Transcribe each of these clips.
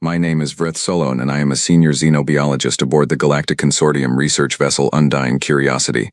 My name is Vrith Solon and I am a senior xenobiologist aboard the Galactic Consortium research vessel Undying Curiosity.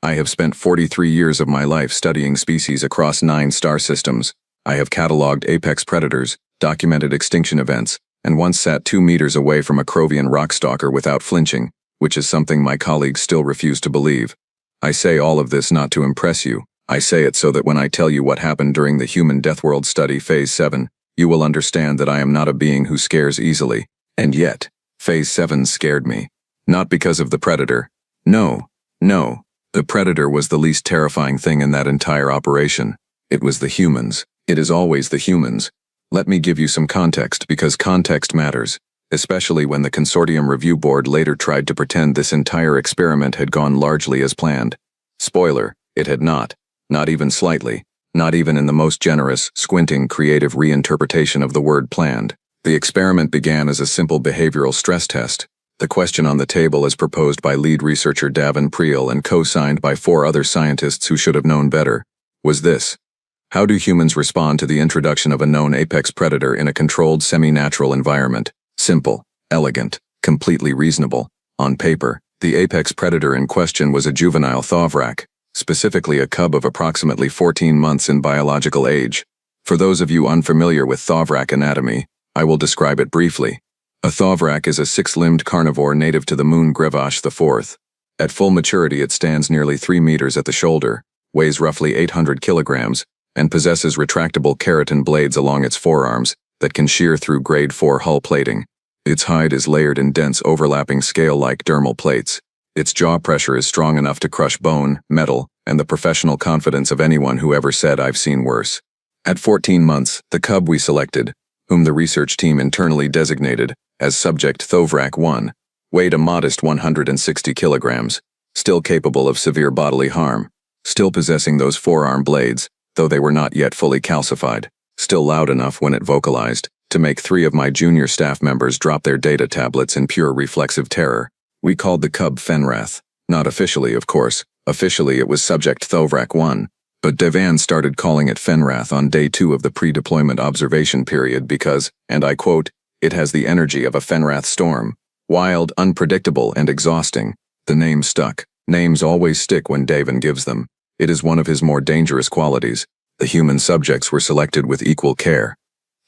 I have spent 43 years of my life studying species across 9 star systems. I have cataloged apex predators, documented extinction events, and once sat 2 meters away from a Crovian rockstalker without flinching, which is something my colleagues still refuse to believe. I say all of this not to impress you. I say it so that when I tell you what happened during the Human Death World Study Phase 7, you will understand that I am not a being who scares easily. And yet, Phase 7 scared me. Not because of the predator. No. The predator was the least terrifying thing in that entire operation. It was the humans. It is always the humans. Let me give you some context because context matters, especially when the Consortium Review Board later tried to pretend this entire experiment had gone largely as planned. Spoiler, it had not. Not even slightly. Not even in the most generous, squinting, creative reinterpretation of the word planned. The experiment began as a simple behavioral stress test. The question on the table as proposed by lead researcher Davin Priel and co-signed by 4 other scientists who should have known better, was this. How do humans respond to the introduction of a known apex predator in a controlled semi-natural environment? Simple, elegant, completely reasonable. On paper, the apex predator in question was a juvenile Thovrak, specifically a cub of approximately 14 months in biological age. For those of you unfamiliar with Thovrak anatomy, I will describe it briefly. A Thovrak is a 6-limbed carnivore native to the moon Grevash IV. At full maturity it stands nearly 3 meters at the shoulder, weighs roughly 800 kilograms, and possesses retractable keratin blades along its forearms that can shear through grade 4 hull plating. Its hide is layered in dense overlapping scale-like dermal plates. Its jaw pressure is strong enough to crush bone, metal, and the professional confidence of anyone who ever said I've seen worse. At 14 months, the cub we selected, whom the research team internally designated as Subject Thovrak 1, weighed a modest 160 kilograms, still capable of severe bodily harm, still possessing those forearm blades, though they were not yet fully calcified, still loud enough when it vocalized, to make 3 of my junior staff members drop their data tablets in pure reflexive terror. We called the cub Fenrath. Not officially, of course. Officially it was Subject Thovrak 1, but Devan started calling it Fenrath on day 2 of the pre-deployment observation period because, and I quote, it has the energy of a Fenrath storm. Wild, unpredictable, and exhausting. The name stuck. Names always stick when Devan gives them. It is one of his more dangerous qualities. The human subjects were selected with equal care.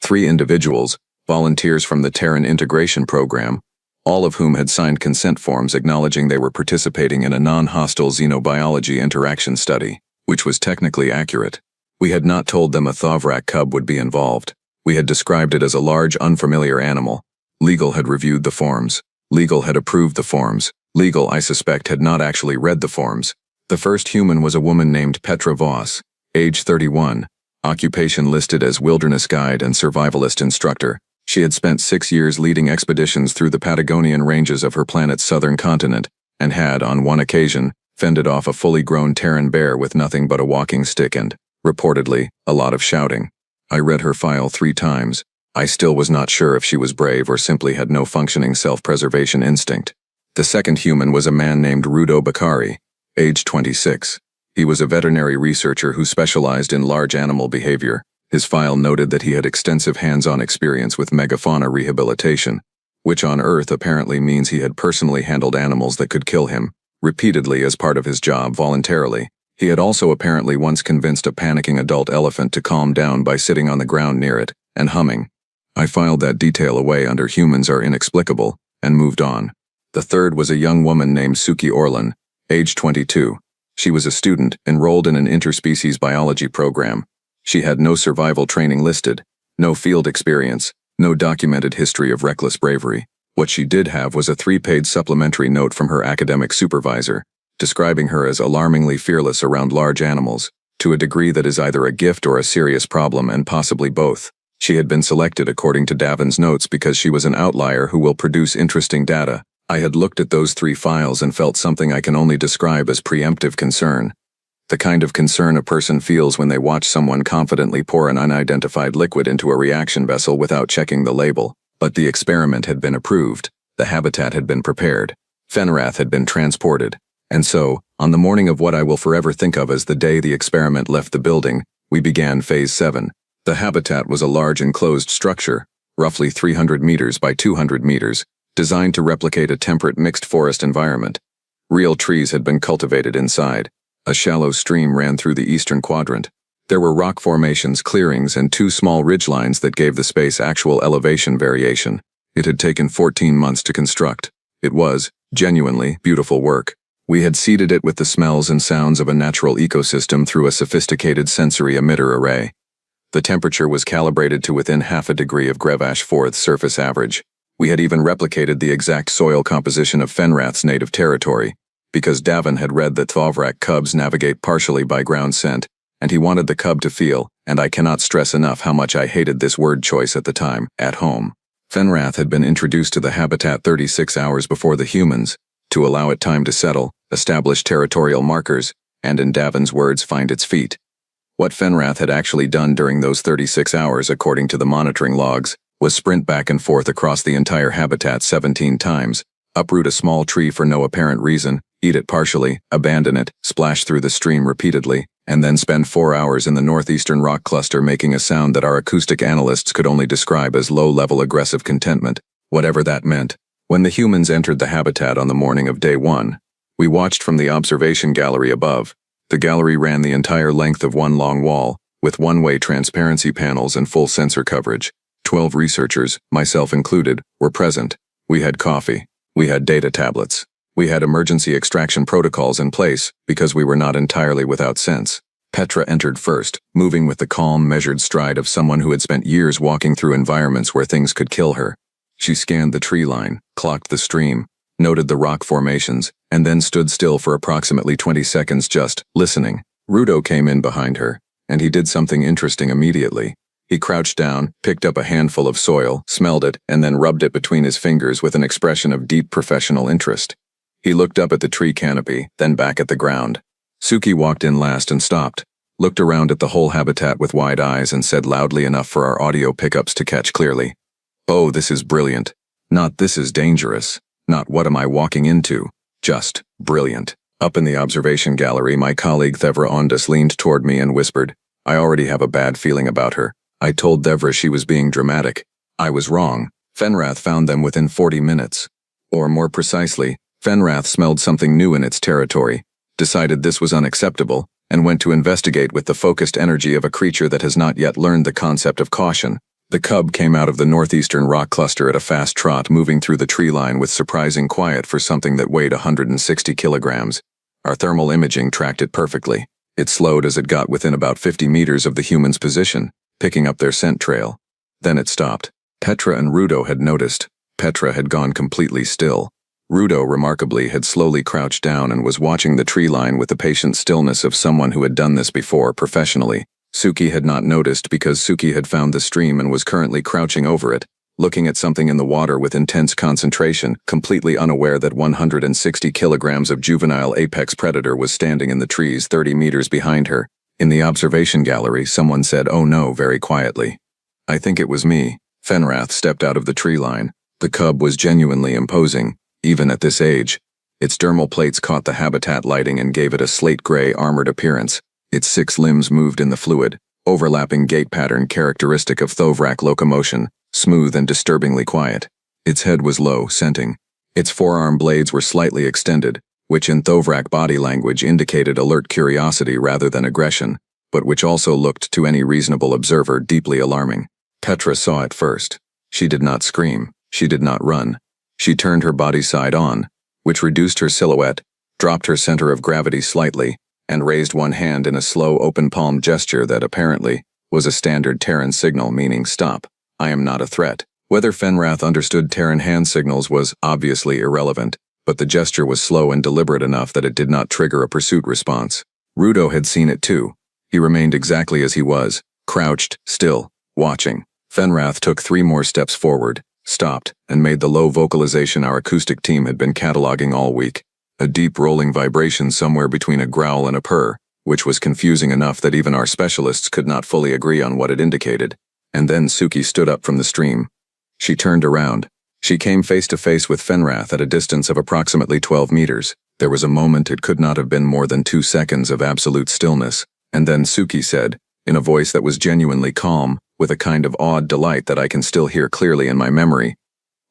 3 individuals, volunteers from the Terran Integration Program, all of whom had signed consent forms acknowledging they were participating in a non-hostile xenobiology interaction study, which was technically accurate. We had not told them a Thovrak cub would be involved. We had described it as a large, unfamiliar animal. Legal had reviewed the forms. Legal had approved the forms. Legal, I suspect, had not actually read the forms. The first human was a woman named Petra Voss, age 31, occupation listed as wilderness guide and survivalist instructor. She had spent 6 years leading expeditions through the Patagonian ranges of her planet's southern continent, and had, on one occasion, fended off a fully grown Terran bear with nothing but a walking stick and, reportedly, a lot of shouting. I read her file 3 times. I still was not sure if she was brave or simply had no functioning self-preservation instinct. The second human was a man named Rudo Bakari, age 26. He was a veterinary researcher who specialized in large animal behavior. His file noted that he had extensive hands-on experience with megafauna rehabilitation, which on Earth apparently means he had personally handled animals that could kill him, repeatedly as part of his job voluntarily. He had also apparently once convinced a panicking adult elephant to calm down by sitting on the ground near it and humming. I filed that detail away under humans are inexplicable and moved on. The third was a young woman named Suki Orlan, age 22. She was a student enrolled in an interspecies biology program. She had no survival training listed, no field experience, no documented history of reckless bravery. What she did have was a 3-page supplementary note from her academic supervisor, describing her as alarmingly fearless around large animals, to a degree that is either a gift or a serious problem and possibly both. She had been selected according to Davin's notes because she was an outlier who will produce interesting data. I had looked at those 3 files and felt something I can only describe as preemptive concern. The kind of concern a person feels when they watch someone confidently pour an unidentified liquid into a reaction vessel without checking the label. But the experiment had been approved, the habitat had been prepared, Fenrath had been transported, and so, on the morning of what I will forever think of as the day the experiment left the building, we began Phase 7. The habitat was a large enclosed structure, roughly 300 meters by 200 meters, designed to replicate a temperate mixed forest environment. Real trees had been cultivated inside. A shallow stream ran through the eastern quadrant. There were rock formations, clearings, and 2 small ridgelines that gave the space actual elevation variation. It had taken 14 months to construct. It was, genuinely, beautiful work. We had seeded it with the smells and sounds of a natural ecosystem through a sophisticated sensory emitter array. The temperature was calibrated to within half a degree of Grevash-4's surface average. We had even replicated the exact soil composition of Fenrath's native territory, because Davin had read that Thovrak cubs navigate partially by ground scent, and he wanted the cub to feel, and I cannot stress enough how much I hated this word choice at the time, at home. Fenrath had been introduced to the habitat 36 hours before the humans, to allow it time to settle, establish territorial markers, and in Davin's words, find its feet. What Fenrath had actually done during those 36 hours, according to the monitoring logs, was sprint back and forth across the entire habitat 17 times, uproot a small tree for no apparent reason, eat it partially, abandon it, splash through the stream repeatedly, and then spend 4 hours in the northeastern rock cluster making a sound that our acoustic analysts could only describe as low-level aggressive contentment, whatever that meant. When the humans entered the habitat on the morning of day 1, we watched from the observation gallery above. The gallery ran the entire length of one long wall, with one-way transparency panels and full sensor coverage. 12 researchers, myself included, were present. We had coffee. We had data tablets. We had emergency extraction protocols in place because we were not entirely without sense. Petra entered first, moving with the calm, measured stride of someone who had spent years walking through environments where things could kill her. She scanned the tree line, clocked the stream, noted the rock formations, and then stood still for approximately 20 seconds just listening. Rudo came in behind her, and he did something interesting immediately. He crouched down, picked up a handful of soil, smelled it, and then rubbed it between his fingers with an expression of deep professional interest. He looked up at the tree canopy, then back at the ground. Suki walked in last and stopped, looked around at the whole habitat with wide eyes and said loudly enough for our audio pickups to catch clearly, "Oh, this is brilliant. Not this is dangerous. Not what am I walking into. Just brilliant." Up in the observation gallery, my colleague Thevra Ondas leaned toward me and whispered, "I already have a bad feeling about her." I told Thevra she was being dramatic. I was wrong. Fenrath found them within 40 minutes. Or more precisely, Fenrath smelled something new in its territory, decided this was unacceptable, and went to investigate with the focused energy of a creature that has not yet learned the concept of caution. The cub came out of the northeastern rock cluster at a fast trot, moving through the tree line with surprising quiet for something that weighed 160 kilograms. Our thermal imaging tracked it perfectly. It slowed as it got within about 50 meters of the human's position, picking up their scent trail. Then it stopped. Petra and Rudo had noticed. Petra had gone completely still. Rudo, remarkably, had slowly crouched down and was watching the tree line with the patient stillness of someone who had done this before, professionally. Suki had not noticed because Suki had found the stream and was currently crouching over it, looking at something in the water with intense concentration, completely unaware that 160 kilograms of juvenile apex predator was standing in the trees 30 meters behind her. In the observation gallery, someone said, "Oh no," very quietly. I think it was me. Fenrath stepped out of the tree line. The cub was genuinely imposing, even at this age. Its dermal plates caught the habitat lighting and gave it a slate-gray armored appearance. Its 6 limbs moved in the fluid, overlapping gait pattern characteristic of Thovrak locomotion, smooth and disturbingly quiet. Its head was low, scenting. Its forearm blades were slightly extended, which in Thovrak body language indicated alert curiosity rather than aggression, but which also looked to any reasonable observer deeply alarming. Petra saw it first. She did not scream. She did not run. She turned her body side on, which reduced her silhouette, dropped her center of gravity slightly, and raised one hand in a slow open palm gesture that apparently was a standard Terran signal meaning stop. I am not a threat. Whether Fenrath understood Terran hand signals was obviously irrelevant, but the gesture was slow and deliberate enough that it did not trigger a pursuit response. Rudo had seen it too. He remained exactly as he was, crouched, still, watching. Fenrath took 3 more steps forward, stopped, and made the low vocalization our acoustic team had been cataloging all week. A deep rolling vibration somewhere between a growl and a purr, which was confusing enough that even our specialists could not fully agree on what it indicated. And then Suki stood up from the stream. She turned around. She came face to face with Fenrath at a distance of approximately 12 meters. There was a moment, it could not have been more than 2 seconds of absolute stillness, and then Suki said, in a voice that was genuinely calm, with a kind of awed delight that I can still hear clearly in my memory.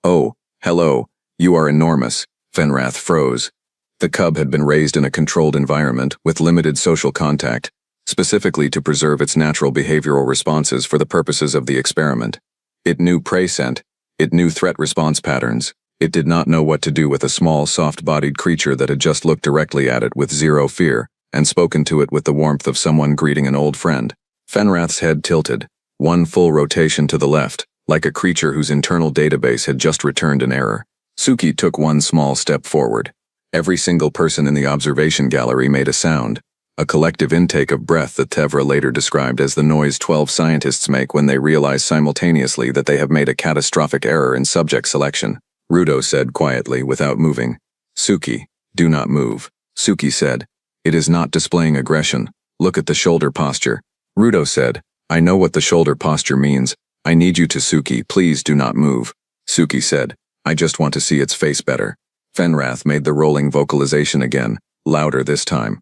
"Oh, hello, you are enormous." Fenrath froze. The cub had been raised in a controlled environment with limited social contact, specifically to preserve its natural behavioral responses for the purposes of the experiment. It knew prey scent, it knew threat response patterns. It did not know what to do with a small, soft-bodied creature that had just looked directly at it with zero fear, and spoken to it with the warmth of someone greeting an old friend. Fenrath's head tilted, one full rotation to the left, like a creature whose internal database had just returned an error. Suki took one small step forward. Every single person in the observation gallery made a sound, a collective intake of breath that Tevra later described as the noise 12 scientists make when they realize simultaneously that they have made a catastrophic error in subject selection. Rudo said quietly, without moving. "Suki, do not move." Suki said, "It is not displaying aggression. Look at the shoulder posture." Rudo said, "I know what the shoulder posture means. I need you to, Suki, please do not move." Suki said, "I just want to see its face better." Fenrath made the rolling vocalization again, louder this time.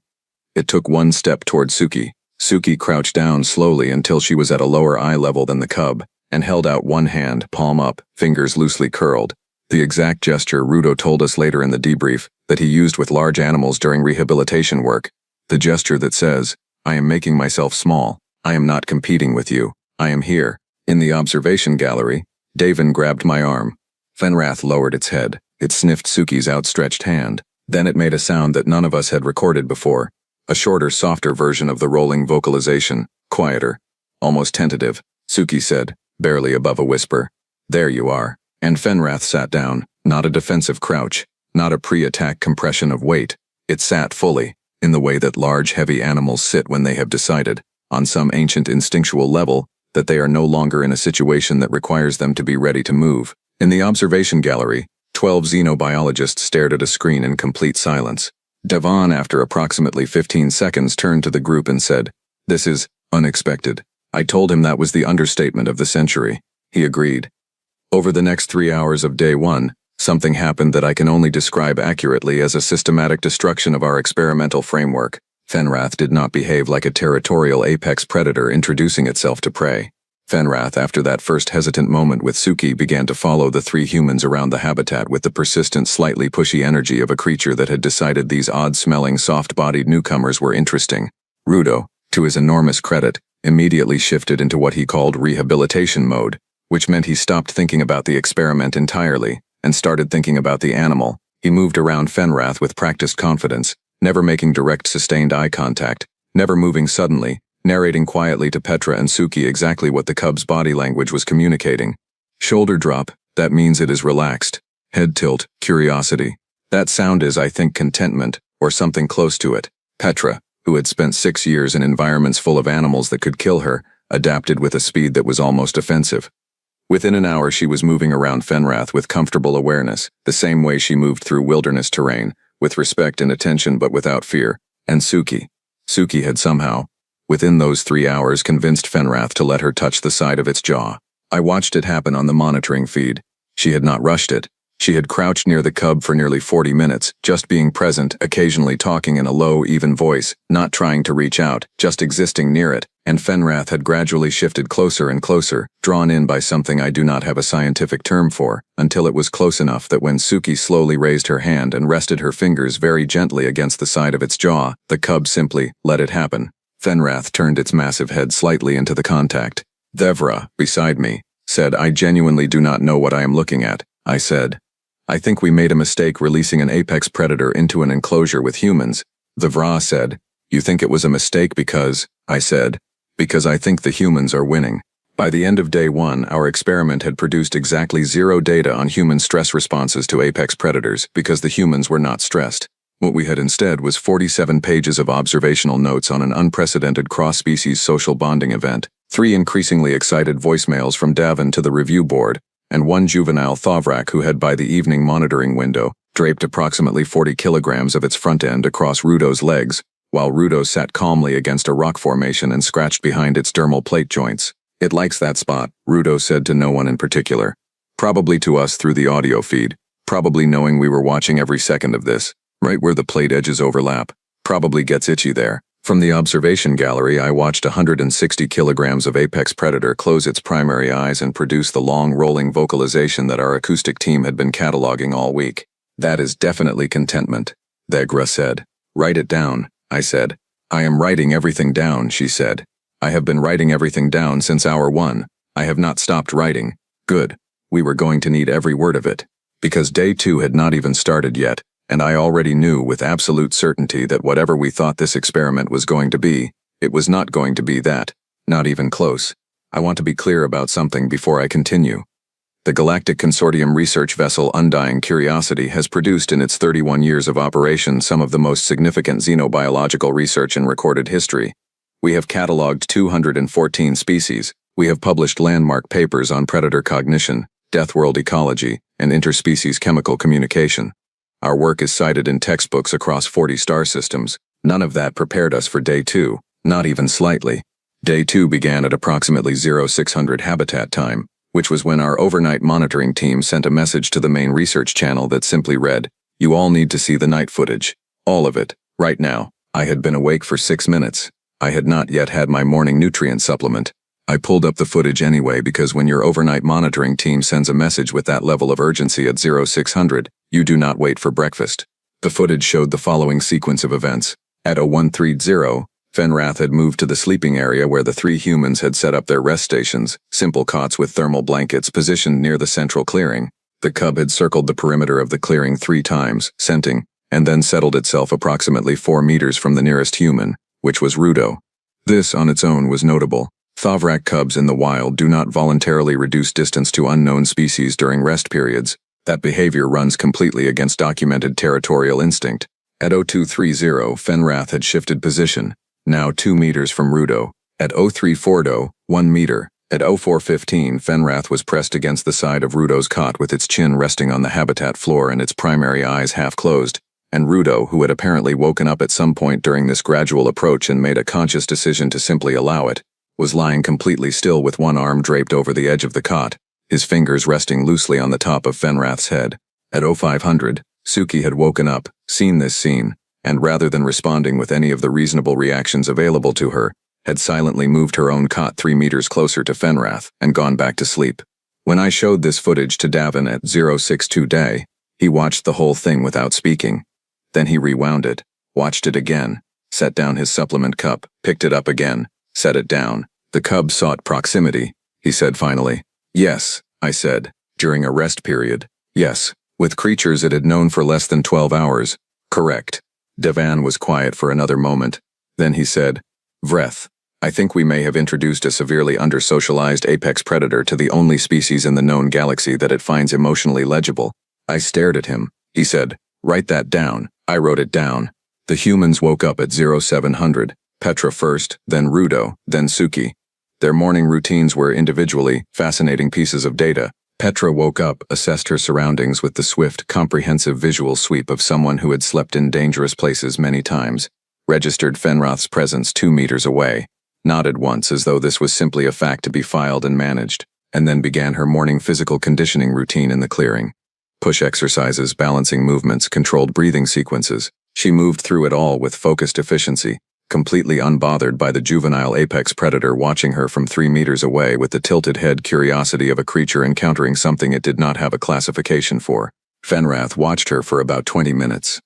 It took one step toward Suki. Suki crouched down slowly until she was at a lower eye level than the cub, and held out one hand, palm up, fingers loosely curled. The exact gesture Rudo told us later in the debrief that he used with large animals during rehabilitation work. The gesture that says, "I am making myself small. I am not competing with you. I am here." In the observation gallery, Davin grabbed my arm. Fenrath lowered its head. It sniffed Suki's outstretched hand. Then it made a sound that none of us had recorded before. A shorter, softer version of the rolling vocalization, quieter, almost tentative. Suki said, barely above a whisper, "There you are." And Fenrath sat down, not a defensive crouch, not a pre-attack compression of weight. It sat fully, in the way that large, heavy animals sit when they have decided, on some ancient instinctual level, that they are no longer in a situation that requires them to be ready to move. In the observation gallery, 12 xenobiologists stared at a screen in complete silence. Devon, after approximately 15 seconds, turned to the group and said, "This is unexpected." I told him that was the understatement of the century. He agreed. Over the next 3 hours of day 1, something happened that I can only describe accurately as a systematic destruction of our experimental framework. Fenrath did not behave like a territorial apex predator introducing itself to prey. Fenrath, after that first hesitant moment with Suki, began to follow the 3 humans around the habitat with the persistent, slightly pushy energy of a creature that had decided these odd-smelling, soft-bodied newcomers were interesting. Rudo, to his enormous credit, immediately shifted into what he called rehabilitation mode, which meant he stopped thinking about the experiment entirely and started thinking about the animal. He moved around Fenrath with practiced confidence, never making direct, sustained eye contact, never moving suddenly, narrating quietly to Petra and Suki exactly what the cub's body language was communicating. Shoulder drop, that means it is relaxed. Head tilt, curiosity. That sound is, I think, contentment, or something close to it. Petra, who had spent 6 years in environments full of animals that could kill her, adapted with a speed that was almost offensive. Within an hour she was moving around Fenrath with comfortable awareness, the same way she moved through wilderness terrain, with respect and attention but without fear. And Suki had somehow, within those 3 hours, convinced Fenrath to let her touch the side of its jaw. I watched it happen on the monitoring feed. She had not rushed it. She had crouched near the cub for nearly 40 minutes, just being present, occasionally talking in a low, even voice, not trying to reach out, just existing near it, and Fenrath had gradually shifted closer and closer, drawn in by something I do not have a scientific term for, until it was close enough that when Suki slowly raised her hand and rested her fingers very gently against the side of its jaw, the cub simply let it happen. Fenrath turned its massive head slightly into the contact. Devra, beside me, said, "I genuinely do not know what I am looking at." I said, "I think we made a mistake releasing an apex predator into an enclosure with humans." Devra said, "You think it was a mistake because," I said, "because I think the humans are winning." By the end of day 1, our experiment had produced exactly 0 data on human stress responses to apex predators because the humans were not stressed. What we had instead was 47 pages of observational notes on an unprecedented cross-species social bonding event, 3 increasingly excited voicemails from Davin to the review board, and 1 juvenile Thavrak who had, by the evening monitoring window, draped approximately 40 kilograms of its front end across Rudo's legs, while Rudo sat calmly against a rock formation and scratched behind its dermal plate joints. "It likes that spot," Rudo said to no one in particular. Probably to us through the audio feed, probably knowing we were watching every second of this. Right where the plate edges overlap. Probably gets itchy there. From the observation gallery, I watched 160 kilograms of apex predator close its primary eyes and produce the long, rolling vocalization that our acoustic team had been cataloging all week. "That is definitely contentment," Thegra said. "Write it down," I said. "I am writing everything down," she said. "I have been writing everything down since hour 1. I have not stopped writing." Good. We were going to need every word of it. Because day 2 had not even started yet, and I already knew with absolute certainty that whatever we thought this experiment was going to be, it was not going to be that. Not even close. I want to be clear about something before I continue. The Galactic Consortium research vessel Undying Curiosity has produced in its 31 years of operation some of the most significant xenobiological research in recorded history. We have cataloged 214 species. We have published landmark papers on predator cognition, death world ecology, and interspecies chemical communication. Our work is cited in textbooks across 40 star systems. None of that prepared us for day 2, not even slightly. Day 2 began at approximately 0600 habitat time, which was when our overnight monitoring team sent a message to the main research channel that simply read, "You all need to see the night footage. All of it, right now." I had been awake for 6 minutes. I had not yet had my morning nutrient supplement. I pulled up the footage anyway because when your overnight monitoring team sends a message with that level of urgency at 0600, you do not wait for breakfast. The footage showed the following sequence of events. At 0130, Fenrath had moved to the sleeping area where the 3 humans had set up their rest stations, simple cots with thermal blankets positioned near the central clearing. The cub had circled the perimeter of the clearing 3 times, scenting, and then settled itself approximately 4 meters from the nearest human, which was Rudo. This on its own was notable. Thavrak cubs in the wild do not voluntarily reduce distance to unknown species during rest periods. That behavior runs completely against documented territorial instinct. At 0230, Fenrath had shifted position, now 2 meters from Rudo. At 0340, 1 meter. At 0415, Fenrath was pressed against the side of Rudo's cot with its chin resting on the habitat floor and its primary eyes half closed, and Rudo, who had apparently woken up at some point during this gradual approach and made a conscious decision to simply allow it, was lying completely still with one arm draped over the edge of the cot, his fingers resting loosely on the top of Fenrath's head. At 0500, Suki had woken up, seen this scene, and rather than responding with any of the reasonable reactions available to her, had silently moved her own cot 3 meters closer to Fenrath and gone back to sleep. When I showed this footage to Davin at 062 day, he watched the whole thing without speaking. Then he rewound it, watched it again, set down his supplement cup, picked it up again, set it down. "The cub sought proximity," he said finally. "Yes," I said, "during a rest period. Yes, with creatures it had known for less than 12 hours. Correct." Devan was quiet for another moment. Then he said, "Vreth, I think we may have introduced a severely under-socialized apex predator to the only species in the known galaxy that it finds emotionally legible." I stared at him. He said, "Write that down." I wrote it down. The humans woke up at 0700. Petra first, then Rudo, then Suki. Their morning routines were individually fascinating pieces of data. Petra woke up, assessed her surroundings with the swift, comprehensive visual sweep of someone who had slept in dangerous places many times, registered Fenrath's presence 2 meters away, nodded once as though this was simply a fact to be filed and managed, and then began her morning physical conditioning routine in the clearing. Push exercises, balancing movements, controlled breathing sequences. She moved through it all with focused efficiency, completely unbothered by the juvenile apex predator watching her from 3 meters away with the tilted head curiosity of a creature encountering something it did not have a classification for. Fenrath watched her for about 20 minutes.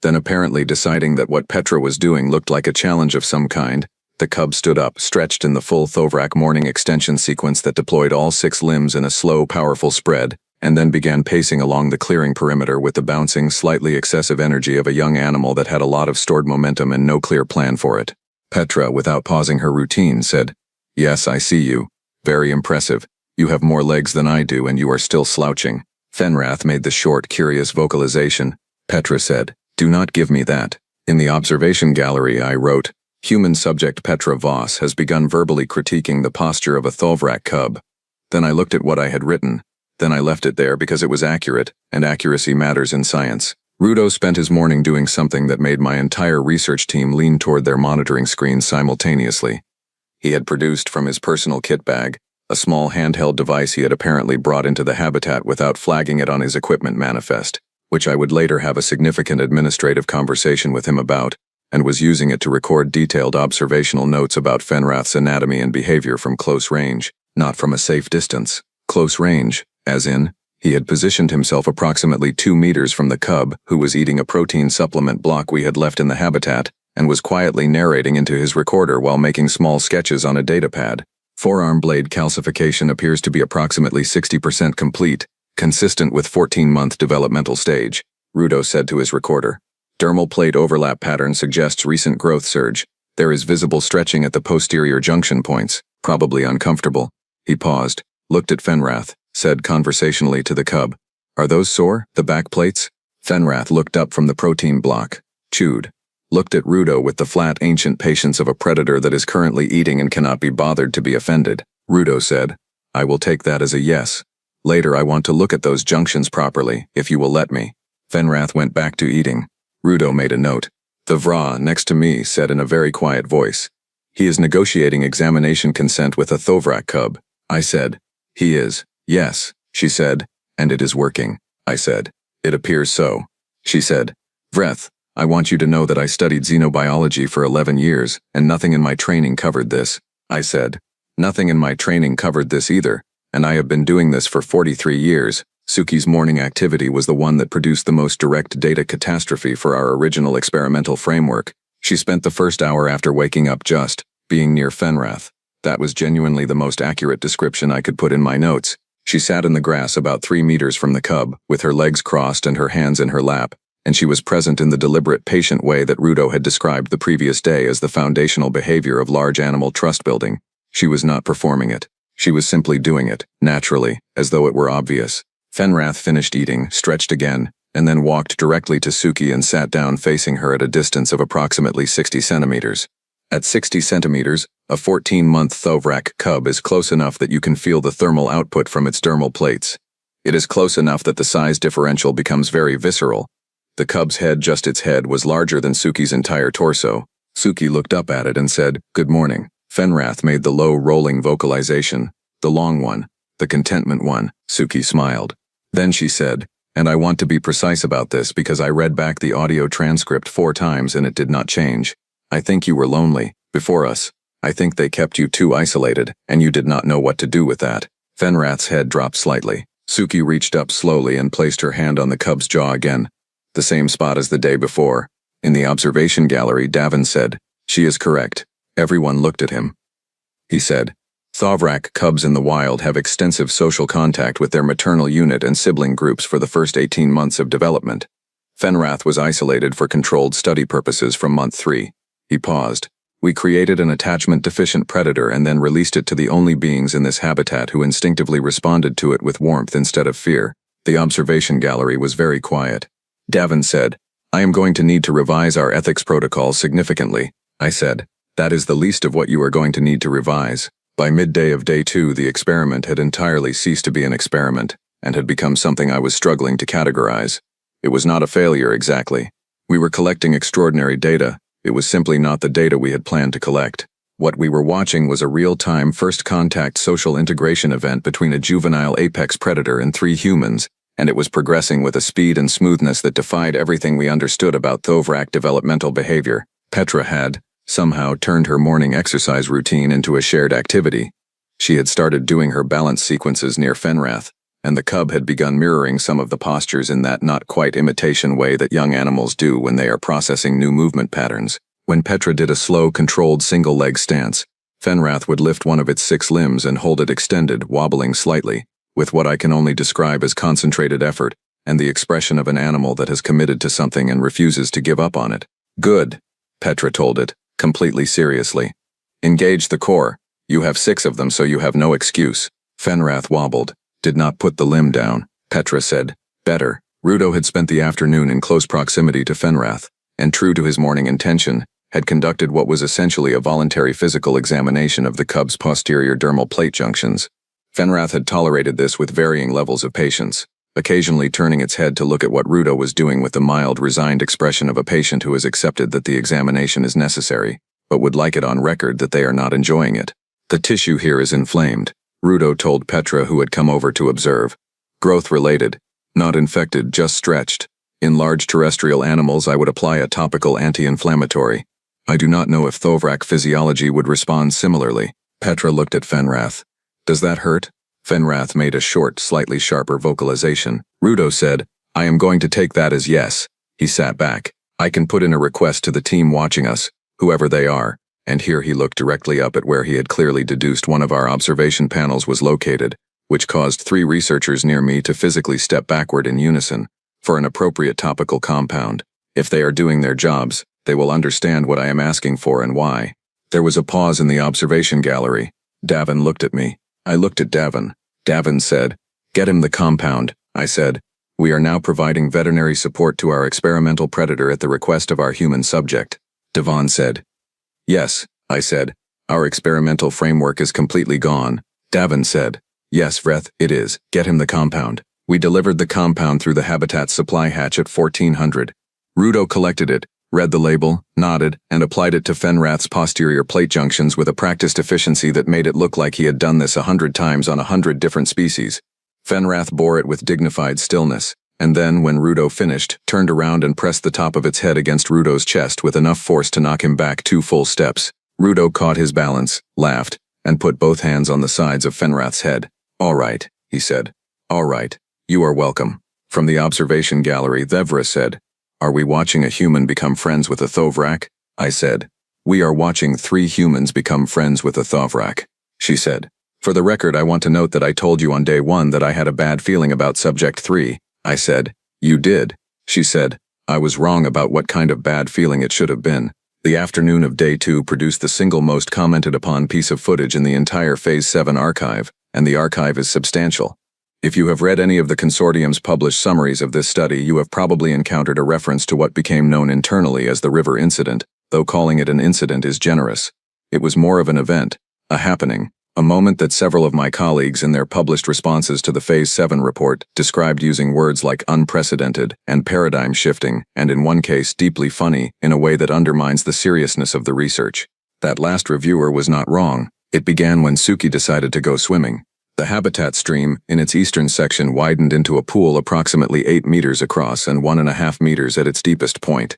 Then, apparently deciding that what Petra was doing looked like a challenge of some kind, the cub stood up, stretched in the full Thovrak morning extension sequence that deployed all 6 limbs in a slow, powerful spread, and then began pacing along the clearing perimeter with the bouncing, slightly excessive energy of a young animal that had a lot of stored momentum and no clear plan for it. Petra, without pausing her routine, said, "Yes, I see you. Very impressive. You have more legs than I do and you are still slouching." Fenrath made the short, curious vocalization. Petra said, "Do not give me that." In the observation gallery I wrote, "Human subject Petra Voss has begun verbally critiquing the posture of a Thovrak cub." Then I looked at what I had written. Then I left it there because it was accurate, and accuracy matters in science. Rudo spent his morning doing something that made my entire research team lean toward their monitoring screens simultaneously. He had produced from his personal kit bag a small handheld device he had apparently brought into the habitat without flagging it on his equipment manifest, which I would later have a significant administrative conversation with him about, and was using it to record detailed observational notes about Fenrath's anatomy and behavior from close range, not from a safe distance. Close range, as in, he had positioned himself approximately 2 meters from the cub, who was eating a protein supplement block we had left in the habitat, and was quietly narrating into his recorder while making small sketches on a datapad. Forearm blade calcification appears to be approximately 60% complete, consistent with 14-month developmental stage, Rudo said to his recorder. Dermal plate overlap pattern suggests recent growth surge. There is visible stretching at the posterior junction points, probably uncomfortable. He paused, looked at Fenrath, said conversationally to the cub, "Are those sore, the back plates?" Fenrath looked up from the protein block, chewed, looked at Rudo with the flat ancient patience of a predator that is currently eating and cannot be bothered to be offended. Rudo said, "I will take that as a yes. Later I want to look at those junctions properly, if you will let me." Fenrath went back to eating. Rudo made a note. The Vra next to me said in a very quiet voice, "He is negotiating examination consent with a Thovrak cub." I said, "He is." "Yes," she said, "and it is working." I said, "It appears so." She said, "Vreth, I want you to know that I studied xenobiology for 11 years, and nothing in my training covered this." I said, "Nothing in my training covered this either, and I have been doing this for 43 years. Suki's morning activity was the one that produced the most direct data catastrophe for our original experimental framework. She spent the first hour after waking up just being near Fenrath. That was genuinely the most accurate description I could put in my notes. She sat in the grass about 3 meters from the cub, with her legs crossed and her hands in her lap, and she was present in the deliberate, patient way that Rudo had described the previous day as the foundational behavior of large animal trust building. She was not performing it. She was simply doing it, naturally, as though it were obvious. Fenrath finished eating, stretched again, and then walked directly to Suki and sat down facing her at a distance of approximately 60 centimeters. At 60 centimeters, a 14-month Thovrak cub is close enough that you can feel the thermal output from its dermal plates. It is close enough that the size differential becomes very visceral. The cub's head, just its head, was larger than Suki's entire torso. Suki looked up at it and said, "Good morning." Fenrath made the low, rolling vocalization. "The long one. The contentment one." Suki smiled. Then she said, "And I want to be precise about this because I read back the audio transcript 4 times and it did not change. I think you were lonely, before us. I think they kept you too isolated, and you did not know what to do with that." Fenrath's head dropped slightly. Suki reached up slowly and placed her hand on the cub's jaw again. The same spot as the day before. In the observation gallery, Davin said, "She is correct." Everyone looked at him. He said, "Thovrak cubs in the wild have extensive social contact with their maternal unit and sibling groups for the first 18 months of development. Fenrath was isolated for controlled study purposes from month 3. He paused. "We created an attachment-deficient predator and then released it to the only beings in this habitat who instinctively responded to it with warmth instead of fear." The observation gallery was very quiet. Davin said, "I am going to need to revise our ethics protocols significantly." I said, "That is the least of what you are going to need to revise." By midday of day 2, the experiment had entirely ceased to be an experiment, and had become something I was struggling to categorize. It was not a failure exactly. We were collecting extraordinary data. It was simply not the data we had planned to collect. What we were watching was a real-time first-contact social integration event between a juvenile apex predator and 3 humans, and it was progressing with a speed and smoothness that defied everything we understood about Thovrak developmental behavior. Petra had, somehow, turned her morning exercise routine into a shared activity. She had started doing her balance sequences near Fenrath, and the cub had begun mirroring some of the postures in that not-quite imitation way that young animals do when they are processing new movement patterns. When Petra did a slow, controlled single-leg stance, Fenrath would lift one of its 6 limbs and hold it extended, wobbling slightly, with what I can only describe as concentrated effort, and the expression of an animal that has committed to something and refuses to give up on it. "Good," Petra told it, completely seriously. "Engage the core. You have 6 of them, so you have no excuse." Fenrath wobbled, did not put the limb down. Petra said, "Better." Rudo had spent the afternoon in close proximity to Fenrath, and true to his morning intention, had conducted what was essentially a voluntary physical examination of the cub's posterior dermal plate junctions. Fenrath had tolerated this with varying levels of patience, occasionally turning its head to look at what Rudo was doing with the mild, resigned expression of a patient who has accepted that the examination is necessary, but would like it on record that they are not enjoying it. "The tissue here is inflamed," Rudo told Petra, who had come over to observe. "Growth-related. Not infected, just stretched. In large terrestrial animals, I would apply a topical anti-inflammatory. I do not know if Thorvrak physiology would respond similarly. Petra looked at Fenrath. Does that hurt? Fenrath made a short, slightly sharper vocalization. Rudo said, I am going to take that as yes. He sat back. I can put in a request to the team watching us, whoever they are, and here he looked directly up at where he had clearly deduced one of our observation panels was located, which caused 3 researchers near me to physically step backward in unison, for an appropriate topical compound. If they are doing their jobs, they will understand what I am asking for and why. There was a pause in the observation gallery. Davin looked at me. I looked at Davin. Davin said, Get him the compound, I said. We are now providing veterinary support to our experimental predator at the request of our human subject. Devon said. Yes, I said. Our experimental framework is completely gone. Davin said. Yes, Vreth, it is. Get him the compound. We delivered the compound through the habitat supply hatch at 1400. Rudo collected it, read the label, nodded, and applied it to Fenrath's posterior plate junctions with a practiced efficiency that made it look like he had done this 100 times on 100 different species. Fenrath bore it with dignified stillness, and then, when Rudo finished, turned around and pressed the top of its head against Rudo's chest with enough force to knock him back 2 full steps. Rudo caught his balance, laughed, and put both hands on the sides of Fenrath's head. All right, he said. All right. You are welcome. From the observation gallery, Thevra said, Are we watching a human become friends with a Thorvrak? I said, We are watching 3 humans become friends with a Thorvrak. She said, For the record, I want to note that I told you on day 1 that I had a bad feeling about subject 3. I said, You did. She said, I was wrong about what kind of bad feeling it should have been. The afternoon of day 2 produced the single most commented upon piece of footage in the entire Phase 7 archive, and the archive is substantial. If you have read any of the consortium's published summaries of this study, you have probably encountered a reference to what became known internally as the river incident, though calling it an incident is generous. It was more of an event, a happening, a moment that several of my colleagues in their published responses to the Phase 7 report described using words like unprecedented and paradigm-shifting, and in one case deeply funny, in a way that undermines the seriousness of the research. That last reviewer was not wrong. It began when Suki decided to go swimming. The habitat stream, in its eastern section, widened into a pool approximately 8 meters across and 1.5 meters at its deepest point.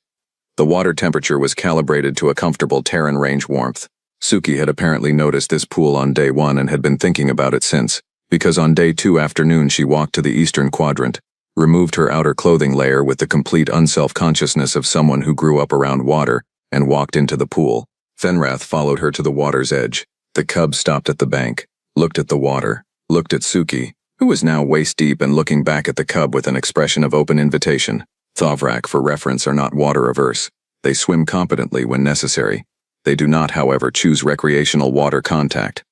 The water temperature was calibrated to a comfortable Terran range warmth. Suki had apparently noticed this pool on day 1 and had been thinking about it since, because on day 2 afternoon she walked to the eastern quadrant, removed her outer clothing layer with the complete unself-consciousness of someone who grew up around water, and walked into the pool. Fenrath followed her to the water's edge. The cub stopped at the bank, looked at the water, looked at Suki, who was now waist-deep and looking back at the cub with an expression of open invitation. Thorvrak, for reference, are not water-averse. They swim competently when necessary. They do not, however, choose recreational water contact.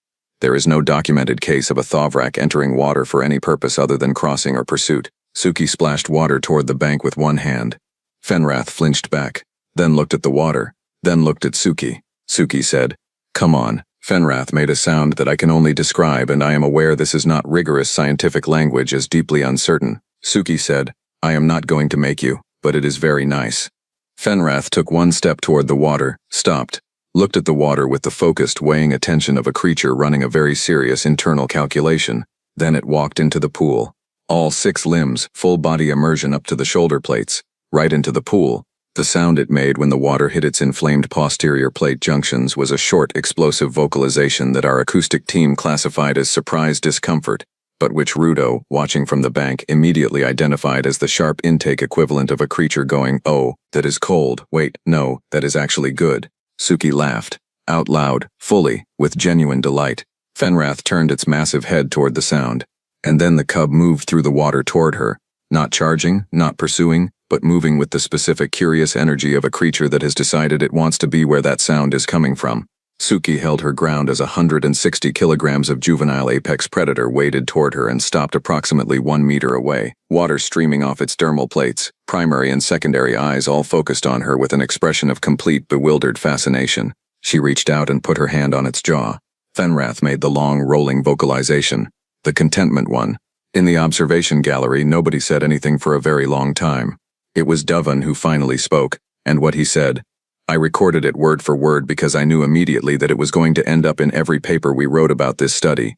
There is no documented case of a Thorvrak entering water for any purpose other than crossing or pursuit. Suki splashed water toward the bank with one hand. Fenrath flinched back, then looked at the water, then looked at Suki. Suki said, Come on. Fenrath made a sound that I can only describe, and I am aware this is not rigorous scientific language as deeply uncertain. Suki said, I am not going to make you, but it is very nice. Fenrath took 1 step toward the water, stopped, looked at the water with the focused, weighing attention of a creature running a very serious internal calculation. Then it walked into the pool. All 6 limbs, full body immersion up to the shoulder plates, right into the pool. The sound it made when the water hit its inflamed posterior plate junctions was a short, explosive vocalization that our acoustic team classified as surprise discomfort, but which Rudo, watching from the bank, immediately identified as the sharp intake equivalent of a creature going, Oh, that is cold, wait, no, that is actually good. Suki laughed, out loud, fully, with genuine delight. Fenrath turned its massive head toward the sound, and then the cub moved through the water toward her, not charging, not pursuing, but moving with the specific curious energy of a creature that has decided it wants to be where that sound is coming from. Suki held her ground as 160 kilograms of juvenile apex predator waded toward her and stopped approximately 1 meter away, water streaming off its dermal plates, primary and secondary eyes all focused on her with an expression of complete bewildered fascination. She reached out and put her hand on its jaw. Fenrath made the long, rolling vocalization, the contentment one. In the observation gallery, nobody said anything for a very long time. It was Devon who finally spoke, and what he said, I recorded it word for word because I knew immediately that it was going to end up in every paper we wrote about this study.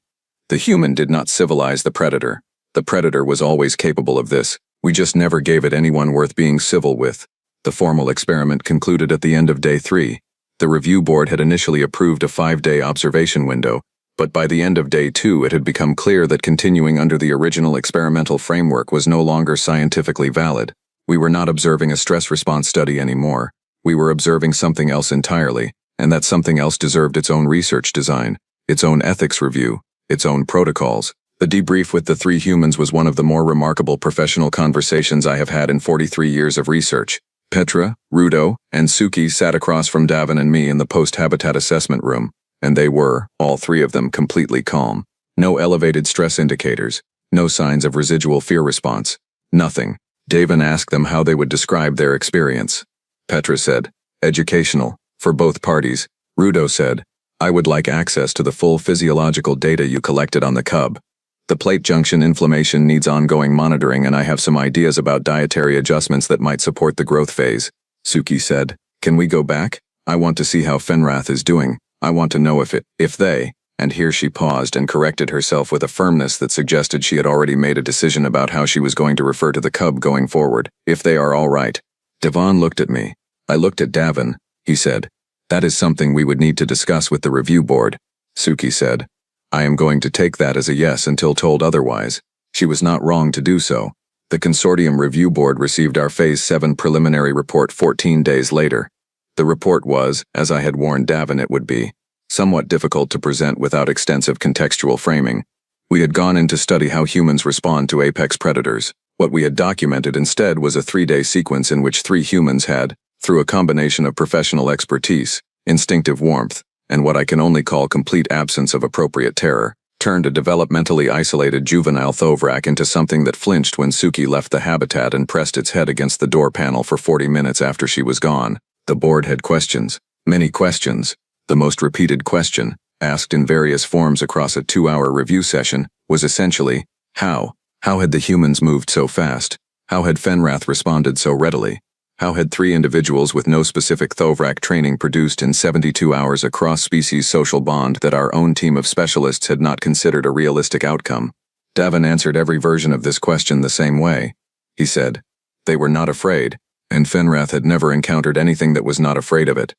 The human did not civilize the predator. The predator was always capable of this, We just never gave it anyone worth being civil with. The formal experiment concluded at the end of day 3. The review board had initially approved a 5-day observation window, but by the end of day 2 it had become clear that continuing under the original experimental framework was no longer scientifically valid. We were not observing a stress response study anymore. We were observing something else entirely, and that something else deserved its own research design, its own ethics review, its own protocols. The debrief with the 3 humans was one of the more remarkable professional conversations I have had in 43 years of research. Petra, Rudo, and Suki sat across from Davin and me in the post-habitat assessment room, and they were, all 3 of them, completely calm. No elevated stress indicators, no signs of residual fear response, nothing. Davin asked them how they would describe their experience. Petra said, educational, for both parties. Rudo said, I would like access to the full physiological data you collected on the cub. The plate junction inflammation needs ongoing monitoring, and I have some ideas about dietary adjustments that might support the growth phase. Suki said, can we go back? I want to see how Fenrath is doing. I want to know if they, and here she paused and corrected herself with a firmness that suggested she had already made a decision about how she was going to refer to the cub going forward, if they are all right. Devon looked at me. I looked at Davin. He said, that is something we would need to discuss with the review board. Suki said, I am going to take that as a yes until told otherwise. She was not wrong to do so. The consortium review board received our Phase 7 preliminary report 14 days later. The report was, as I had warned Davin it would be, somewhat difficult to present without extensive contextual framing. We had gone in to study how humans respond to apex predators. What we had documented instead was a 3-day sequence in which 3 humans had, through a combination of professional expertise, instinctive warmth, and what I can only call complete absence of appropriate terror, turned a developmentally isolated juvenile Thovrak into something that flinched when Suki left the habitat and pressed its head against the door panel for 40 minutes after she was gone. The board had questions, many questions. The most repeated question, asked in various forms across a 2-hour review session, was essentially, how? How had the humans moved so fast? How had Fenrath responded so readily? How had 3 individuals with no specific Thovrak training produced in 72 hours a cross-species social bond that our own team of specialists had not considered a realistic outcome? Davin answered every version of this question the same way. He said, they were not afraid, and Fenrath had never encountered anything that was not afraid of it.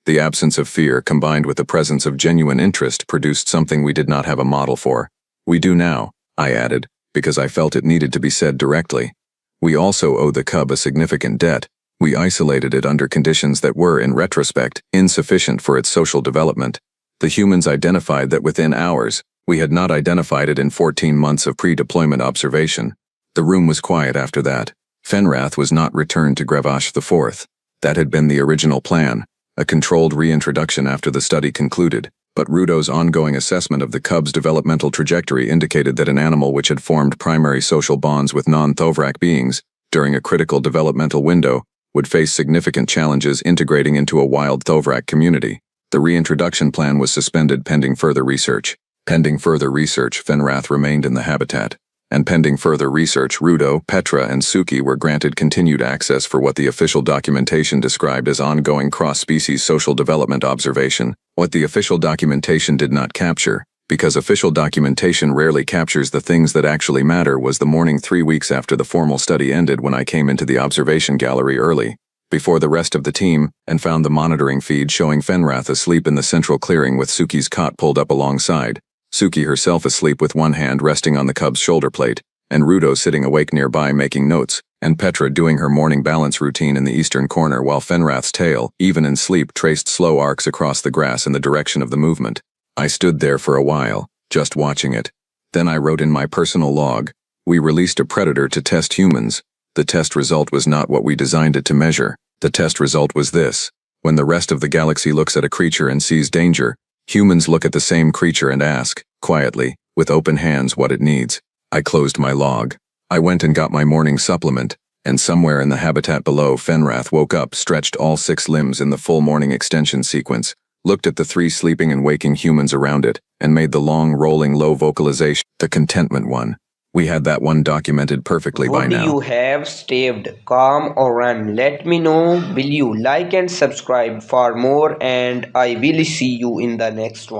The absence of fear combined with the presence of genuine interest produced something we did not have a model for. We do now, I added, because I felt it needed to be said directly. We also owe the cub a significant debt. We isolated it under conditions that were, in retrospect, insufficient for its social development. The humans identified that within hours. We had not identified it in 14 months of pre-deployment observation. The room was quiet after that. Fenrath was not returned to Grevash IV. That had been the original plan, a controlled reintroduction after the study concluded, but Rudo's ongoing assessment of the cub's developmental trajectory indicated that an animal which had formed primary social bonds with non-Thovrak beings, during a critical developmental window, would face significant challenges integrating into a wild Thovrak community. The reintroduction plan was suspended pending further research. Pending further research, Fenrath remained in the habitat. And pending further research, Rudo, Petra, and Suki were granted continued access for what the official documentation described as ongoing cross-species social development observation. What the official documentation did not capture, because official documentation rarely captures the things that actually matter, was the morning 3 weeks after the formal study ended when I came into the observation gallery early, before the rest of the team, and found the monitoring feed showing Fenrath asleep in the central clearing with Suki's cot pulled up alongside, Suki herself asleep with one hand resting on the cub's shoulder plate, and Rudo sitting awake nearby making notes, and Petra doing her morning balance routine in the eastern corner while Fenrath's tail, even in sleep, traced slow arcs across the grass in the direction of the movement. I stood there for a while, just watching it. Then I wrote in my personal log, we released a predator to test humans. The test result was not what we designed it to measure. The test result was this. When the rest of the galaxy looks at a creature and sees danger, humans look at the same creature and ask, quietly, with open hands, what it needs. I closed my log. I went and got my morning supplement, and somewhere in the habitat below, Fenrath woke up, stretched all 6 limbs in the full morning extension sequence, looked at the 3 sleeping and waking humans around it, and made the long, rolling, low vocalization, the contentment one. We had that one documented perfectly by now. Would you have stayed calm or run? Let me know. Will you like and subscribe for more? And I will see you in the next one.